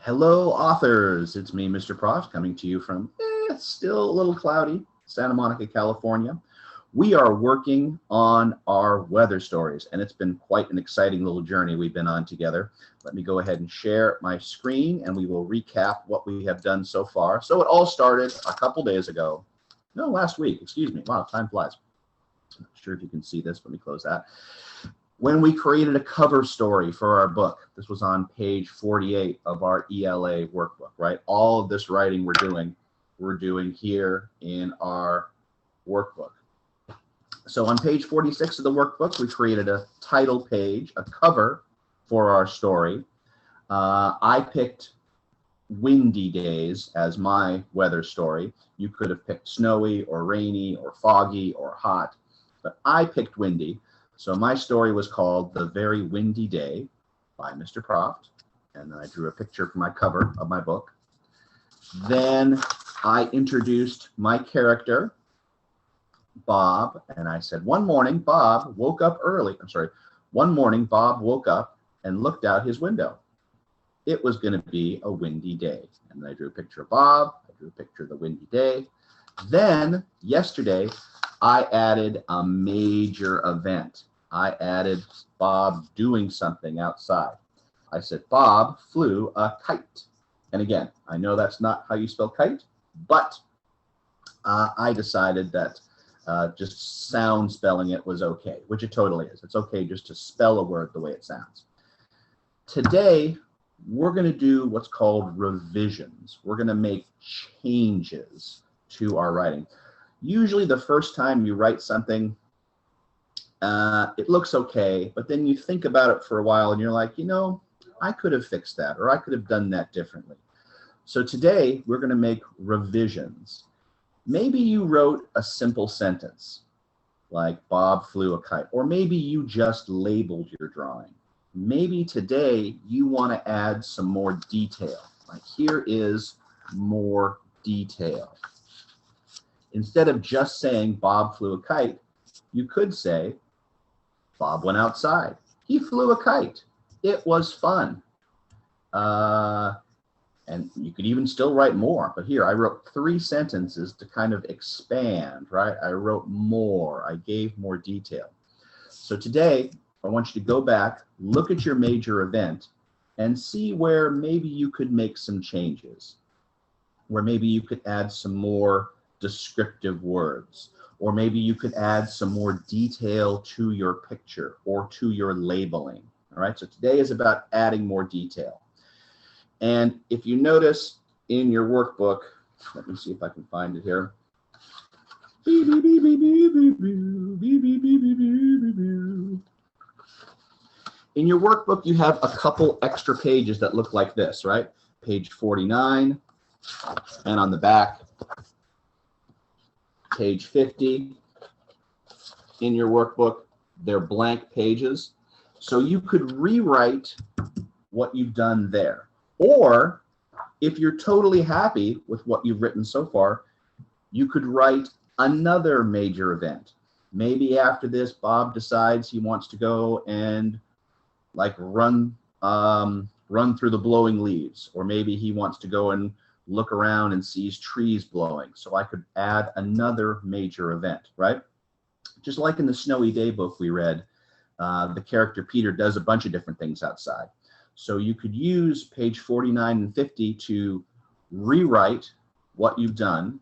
Hello, authors. It's me, Mr. Proft, coming to you from still a little cloudy, Santa Monica, California. We are working on our weather stories, and it's been quite an exciting little journey we've been on together. Let me go ahead and share my screen, and we will recap what we have done so far. So it all started a couple days ago. No, last week, excuse me. Wow, time flies. I'm not sure if you can see this. Let me close that. When we created a cover story for our book. This was on page 48 of our ELA workbook, right? All of this writing we're doing here in our workbook. So on page 46 of the workbook, we created a title page, a cover for our story. I picked windy days as my weather story. You could have picked snowy or rainy or foggy or hot, but I picked windy. So my story was called The Very Windy Day by Mr. Proft, and then I drew a picture for my cover of my book. Then I introduced my character, Bob, and I said, one morning Bob woke up and looked out his window. It was going to be a windy day. And then I drew a picture of Bob, I drew a picture of the windy day. Then yesterday, I added a major event. I added Bob doing something outside. I said, Bob flew a kite. And again, I know that's not how you spell kite, but I decided that just sound spelling it was okay, which it totally is. It's okay just to spell a word the way it sounds. Today, we're going to do what's called revisions. We're going to make changes to our writing. Usually the first time you write something, it looks okay, but then you think about it for a while and you're like, you know, I could have fixed that, or I could have done that differently. So today we're going to make revisions. Maybe you wrote a simple sentence like Bob flew a kite, or maybe you just labeled your drawing. Maybe today you want to add some more detail. Like here is more detail. Instead of just saying Bob flew a kite, you could say Bob went outside. He flew a kite. It was fun. And you could even still write more. But here I wrote 3 sentences to kind of expand, right? I wrote more. I gave more detail. So today, I want you to go back, look at your major event, and see where maybe you could make some changes, where maybe you could add some more descriptive words, or maybe you could add some more detail to your picture or to your labeling. All right, so today is about adding more detail. And if you notice in your workbook, let me see if I can find it here. In your workbook, you have a couple extra pages that look like this, right? Page 49, and on the back, page 50 in your workbook, they're blank pages. So you could rewrite what you've done there. Or if you're totally happy with what you've written so far, you could write another major event. Maybe after this, Bob decides he wants to go and like run through the blowing leaves, or maybe he wants to go and look around and sees trees blowing. So I could add another major event, right? Just like in the Snowy Day book we read, the character Peter does a bunch of different things outside. So you could use page 49 and 50 to rewrite what you've done,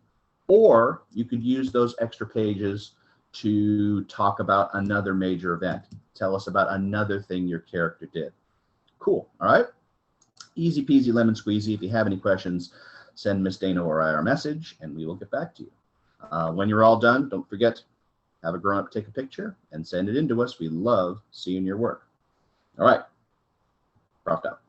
or you could use those extra pages to talk about another major event. Tell us about another thing your character did. Cool, all right? Easy peasy lemon squeezy. If you have any questions, send Miss Dana or I a message, and we will get back to you. When you're all done, don't forget, have a grown-up take a picture and send it in to us. We love seeing your work. All right, Proft out.